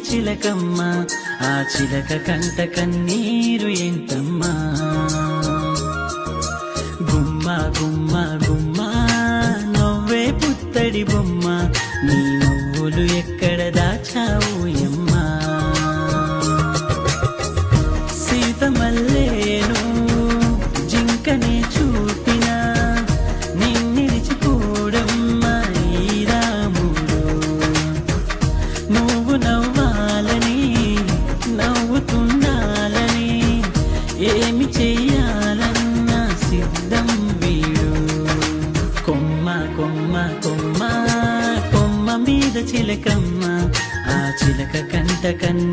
చిలకమ్మ, ఆ చిలక కంట కన్నీరు ఏంటమ్మా? గుమ్మ గుమ్మ గుమ్మ నవ్వే పుత్తడి బొమ్మ, నీ నువ్వులు ఎక్కడ దాచావు యమ్మా? సీతమల్లేను జింకనే చూపినా నిన్నిడిచిపోడమ్మా ఈ రాముడు. నువ్వు నవ్వాలని నవ్వుతుండాలని ఏమి చెయ్యాలన్నా సిద్ధం వీడు. కొమ్మ కొమ్మ కొమ్మ కొమ్మ మీద చిలకమ్మ, ఆ చిలక కంట కన్నీరు